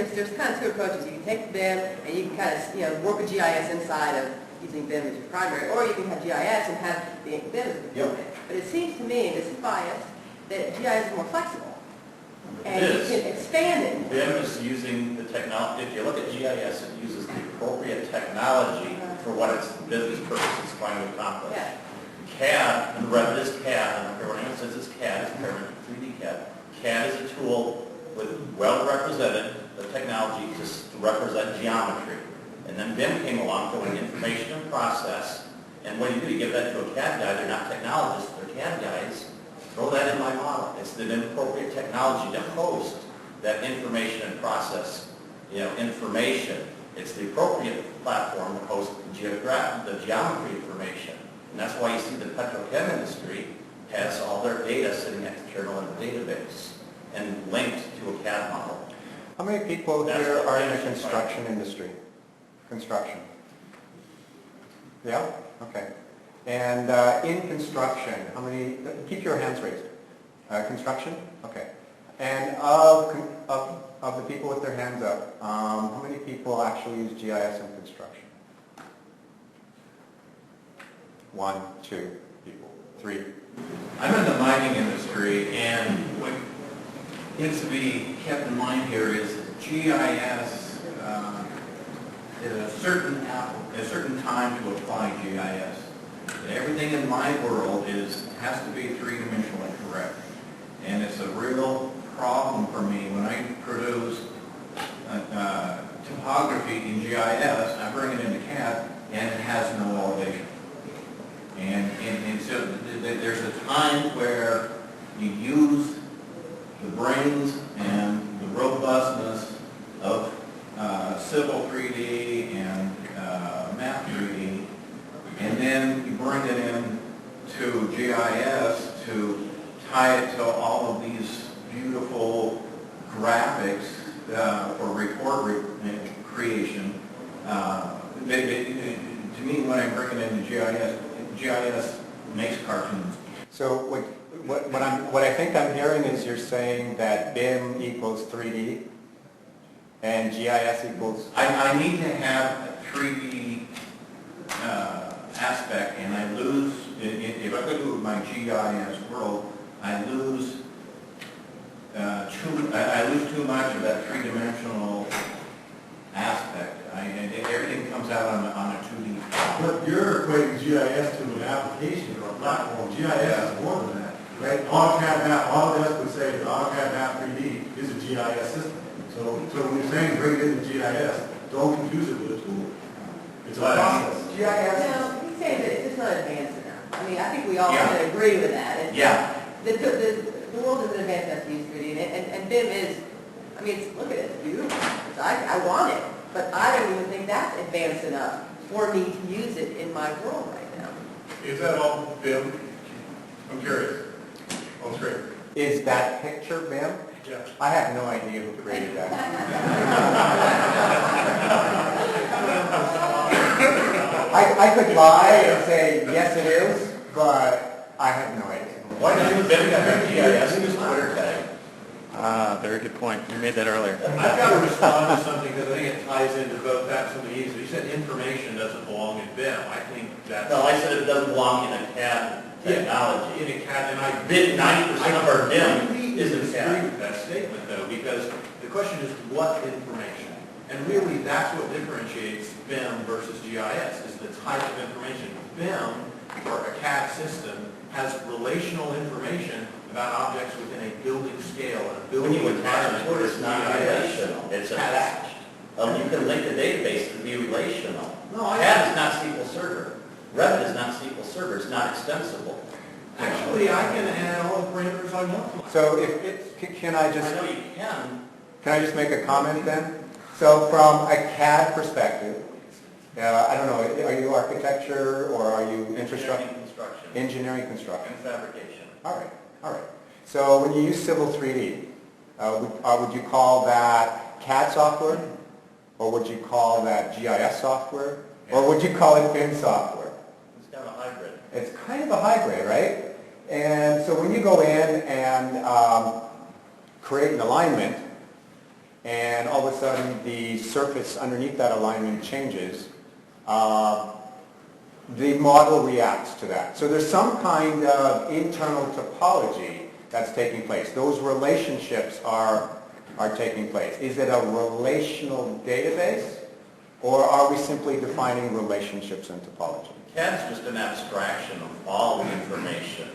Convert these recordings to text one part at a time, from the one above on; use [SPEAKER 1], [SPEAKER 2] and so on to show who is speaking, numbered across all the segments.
[SPEAKER 1] because there's kind of two approaches. You can take BIM and you can kind of work with GIS inside of using BIM as your primary, or you can have GIS and have the BIM as a component. But it seems to me, this is biased, that GIS is more flexible. And you can expand it.
[SPEAKER 2] BIM is using the technology. If you look at GIS, it uses the appropriate technology for what its business purpose is trying to accomplish.
[SPEAKER 1] Yeah.
[SPEAKER 2] CAD, and Revit is CAD, I don't care what anyone says it's CAD, it's permanent 3D CAD. CAD is a tool with well represented the technology to represent geometry. And then BIM came along throwing information and process. And what do? You give that to a CAD guy, they're not technologists, they're CAD guys. Throw that in my model. It's the appropriate technology to host that information and process, information. It's the appropriate platform to host the geometry information. And that's why you see the petrochem industry has all their data sitting external in the database and linked to a CAD model.
[SPEAKER 3] How many people here are in the construction industry? Construction. Yeah? Okay. And in construction, how many, keep your hands raised. Construction? Okay. And of the people with their hands up, how many people actually use GIS in construction? 1, 2 people, 3.
[SPEAKER 4] I'm in the mining industry, and what needs to be kept in mind here is that GIS is a certain time to apply GIS. Everything in my world has to be three-dimensionally correct, and it's a real problem for me when I produce topography in GIS. I bring it into CAD, and it has no elevation. And so there's a time where you use the brains and the robustness of Civil 3D and Map 3D, and then you bring it in to GIS to tie it to all of these beautiful graphics for report creation. To me, when I bring it into GIS makes cartoons.
[SPEAKER 3] So what I think I'm hearing is you're saying that BIM equals 3D and GIS equals...
[SPEAKER 4] I need to have a 3D aspect, and I lose, if I go to my GIS world, I lose too much of that three-dimensional aspect. Everything comes out on a 2D.
[SPEAKER 5] But you're equating GIS to an application or a platform. GIS is more than that, right? AutoCAD Map, Autodesk would say that AutoCAD Map 3D is a GIS system. So when you're saying bring it into GIS, don't confuse it with a tool. It's a process.
[SPEAKER 1] GIS. No, he's saying that it's just not advanced enough. I mean, I think we all kind of agree with that. The world isn't advanced enough to use 3D, and BIM is. I mean, look at it. It's beautiful. I want it, but I don't even think that's advanced enough for me to use it in my world right now.
[SPEAKER 5] Is that all BIM? I'm curious. Oh, it's great.
[SPEAKER 3] Is that picture BIM?
[SPEAKER 5] Yeah.
[SPEAKER 3] I have no idea who created that. I could lie and say, yes it is, but I have no idea.
[SPEAKER 2] Why does BIM have GIS in his Twitter tag?
[SPEAKER 3] Very good point. You made that earlier.
[SPEAKER 4] I've got to respond to something because I think it ties into both that and something easy. You said information doesn't belong in BIM. I think that's...
[SPEAKER 2] No, I said it doesn't belong in a CAD technology.
[SPEAKER 4] In a CAD, and I
[SPEAKER 2] BIM, 90% of our BIM is in
[SPEAKER 4] disagree
[SPEAKER 2] CAD.
[SPEAKER 4] with that statement, though, because the question is what information? And really, that's what differentiates BIM versus GIS, is the type of information. BIM, or a CAD system, has relational information about objects within a building scale and a building
[SPEAKER 2] When you attach
[SPEAKER 4] environment.
[SPEAKER 2] it to it, it's not relational, it's attached. You can link a database to be relational.
[SPEAKER 4] No,
[SPEAKER 2] CAD is not SQL Server. Revit is not SQL Server, it's not extensible.
[SPEAKER 4] Actually, I can add all the parameters I want.
[SPEAKER 3] So can I
[SPEAKER 2] I
[SPEAKER 3] just...
[SPEAKER 2] know you can.
[SPEAKER 3] Can I just make a comment then? So from a CAD perspective, I don't know, are you architecture or are you infrastructure?
[SPEAKER 2] Construction.
[SPEAKER 3] Engineering construction.
[SPEAKER 2] And fabrication.
[SPEAKER 3] All right, all right. So when you use Civil 3D, would you call that CAD software? Or would you call that GIS software? Or would you call it BIM software?
[SPEAKER 2] It's kind of a hybrid.
[SPEAKER 3] It's kind of a hybrid, right? And so when you go in and create an alignment, and all of a sudden the surface underneath that alignment changes, the model reacts to that. So there's some kind of internal topology that's taking place. Those relationships are taking place. Is it a relational database, or are we simply defining relationships in topology?
[SPEAKER 2] CAD's just an abstraction of all the information.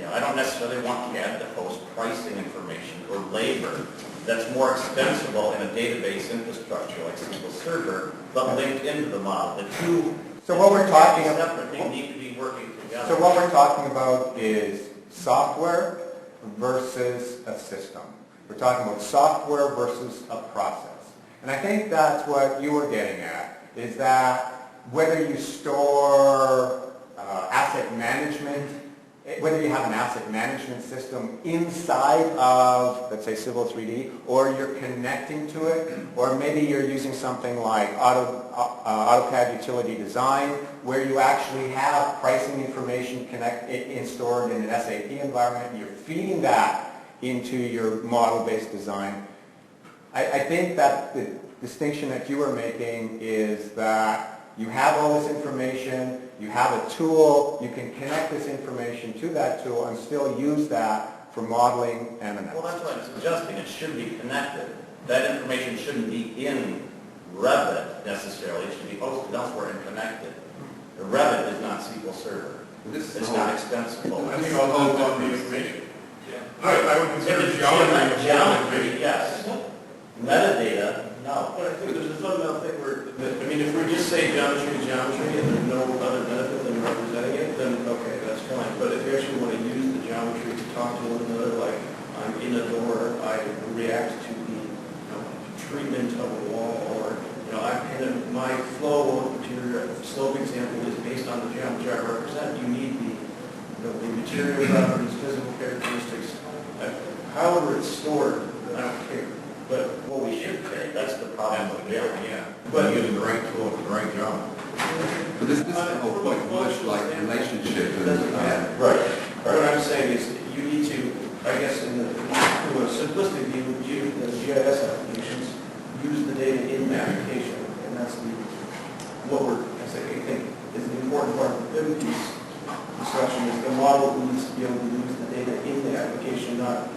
[SPEAKER 2] I don't necessarily want CAD to host pricing information or labor that's more extensible in a database infrastructure like SQL Server, but linked into the model. The two
[SPEAKER 3] So what we're talking
[SPEAKER 2] separate things need to be working together.
[SPEAKER 3] So what we're talking about is software versus a system. We're talking about software versus a process. And I think that's what you were getting at, is that whether you store asset management, whether you have an asset management system inside of, let's say, Civil 3D, or you're connecting to it, or maybe you're using something like AutoCAD Utility Design, where you actually have pricing information stored in an SAP environment, and you're feeding that into your model-based design. I think that the distinction that you were making is that you have all this information, you have a tool, you can connect this information to that tool and still use that for modeling and analysis.
[SPEAKER 2] Well, that's what I'm suggesting. It should be connected. That information shouldn't be in Revit necessarily. It should be hosted elsewhere and connected. The Revit is not SQL Server. It's not extensible.
[SPEAKER 5] I think all about the information. I would consider
[SPEAKER 2] If it's geometry, yes. Metadata, no.
[SPEAKER 6] But I think there's a fundamental thing where, if we just say geometry is geometry and there's no other benefit than representing it, then okay, that's fine. But if you actually want to use the geometry to talk to one another, like I'm in a door, I react to the treatment of a wall, or my flow of material, slope example is based on the geometry I represent. You need the material properties, physical characteristics, however it's stored. I don't care. But
[SPEAKER 2] what we should say, that's the problem with BIM.
[SPEAKER 4] Yeah.
[SPEAKER 6] But
[SPEAKER 4] you do a great tool, a great job.
[SPEAKER 7] But this is the whole point, much like relationship.
[SPEAKER 6] It doesn't matter.
[SPEAKER 2] Right.
[SPEAKER 6] What I'm saying is you need to, I guess, from a simplistic view, the GIS applications use the data in the application, and that's I think is the important part of the BIM piece discussion is the model needs to be able to use the data in the application, not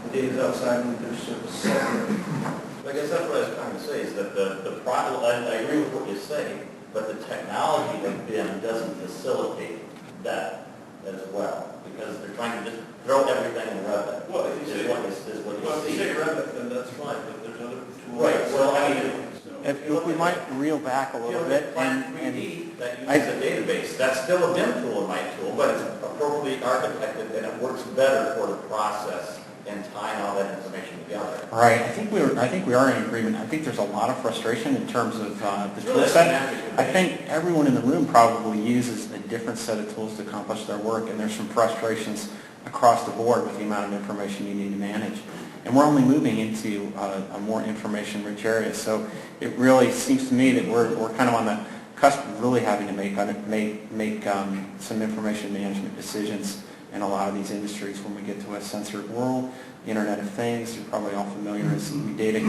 [SPEAKER 6] the data's outside and they're sort of separate.
[SPEAKER 2] I guess that's what I was trying to say, is that the problem, I agree with what you're saying, but the technology of BIM doesn't facilitate that as well, because they're trying to just throw everything in Revit.
[SPEAKER 6] Well, if you say,
[SPEAKER 2] if
[SPEAKER 6] you say Revit, then that's fine, but there's other tools.
[SPEAKER 2] Right, well, I mean,
[SPEAKER 8] If we might reel back a little bit,
[SPEAKER 2] Plant 3D that uses a database, that's still a BIM tool in my tool, but it's appropriately architected and it works better for the process and tying all that information together.
[SPEAKER 8] right, I think we are in agreement. I think there's a lot of frustration in terms of the tool
[SPEAKER 2] Really,
[SPEAKER 8] set.
[SPEAKER 2] that's
[SPEAKER 8] I think everyone in the room probably uses a different set of tools to accomplish their work, and there's some frustrations across the board with the amount of information you need to manage. And we're only moving into a more information-rich area, so it really seems to me that we're kind of on the cusp of really having to make some information management decisions in a lot of these industries when we get to a censored world, the Internet of Things. You're probably all familiar with data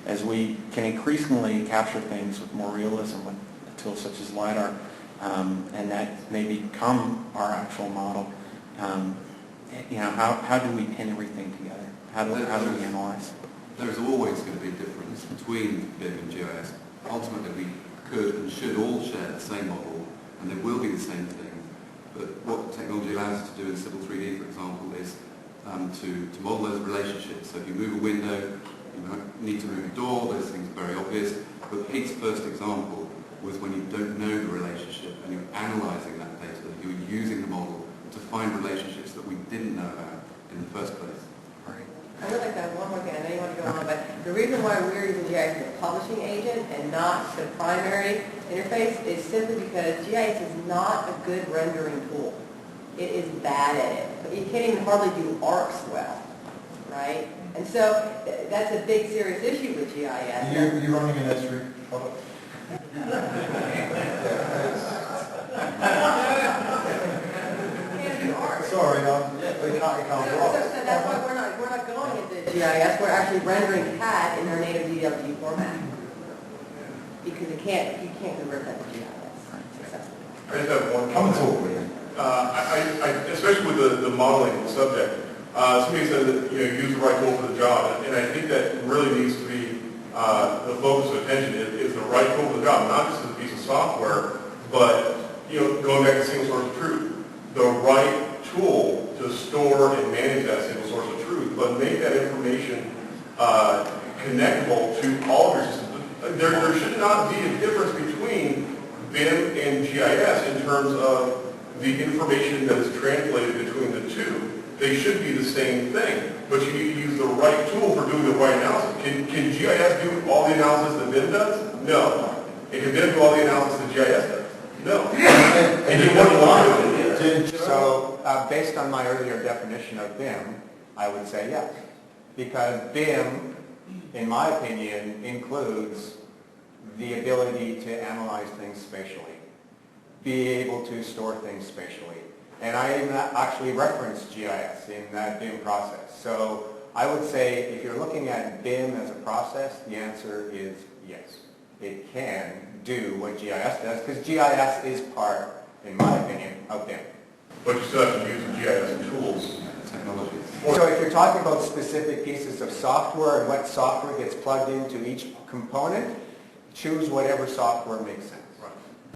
[SPEAKER 8] as we can increasingly capture things with more realism with tools such as LiDAR, and that may become our actual model. How do we pin everything together? How do we analyze?
[SPEAKER 7] There is always going to be a difference between BIM and GIS. Ultimately, we could and should all share the same model, and they will be the same thing. But what technology allows us to do in Civil 3D, for example, is to model those relationships. So if you move a window, you need to move a door, those things are very obvious. But Pete's first example was when you don't know the relationship and you're analysing that data, you're using the model to find relationships that we didn't know about in the first place.
[SPEAKER 1] I would like to have one more thing. I know you want to go on, but the reason why we're using GIS as a publishing agent and not the primary interface is simply because GIS is not a good rendering tool. It is bad at it. You can't even hardly do arcs well, right? And so that's a big, serious issue with GIS.
[SPEAKER 5] You're running an S3 product?
[SPEAKER 1] Can't do arcs.
[SPEAKER 5] Sorry, they can't
[SPEAKER 1] So that's why we're not going into GIS, we're actually rendering CAD in their native DWG format. Because you can't convert that to GIS successfully.
[SPEAKER 9] I just have one comment. Especially with the modeling subject, somebody said that, use the right tool for the job, and I think that really needs to be the focus of attention is the right tool for the job, not just as a piece of software, but, going back to single source of truth, the right tool to store and manage that single source of truth, but make that information connectable to all of your systems. There should not be a difference between BIM and GIS in terms of the information that is translated between the two. They should be the same thing, but you need to use the right tool for doing the right analysis. Can GIS do all the analysis that BIM does? No. And can BIM do all the analysis that GIS does? No. And you wouldn't want to.
[SPEAKER 3] So, based on my earlier definition of BIM, I would say yes. Because BIM, in my opinion, includes the ability to analyze things spatially, be able to store things spatially. And I even actually referenced GIS in that BIM process. So I would say if you're looking at BIM as a process, the answer is yes. It can do what GIS does, because GIS is part, in my opinion, of BIM.
[SPEAKER 9] But you still have to use the GIS tools.
[SPEAKER 7] Technologies.
[SPEAKER 3] So if you're talking about specific pieces of software and what software gets plugged into each component, choose whatever software makes sense.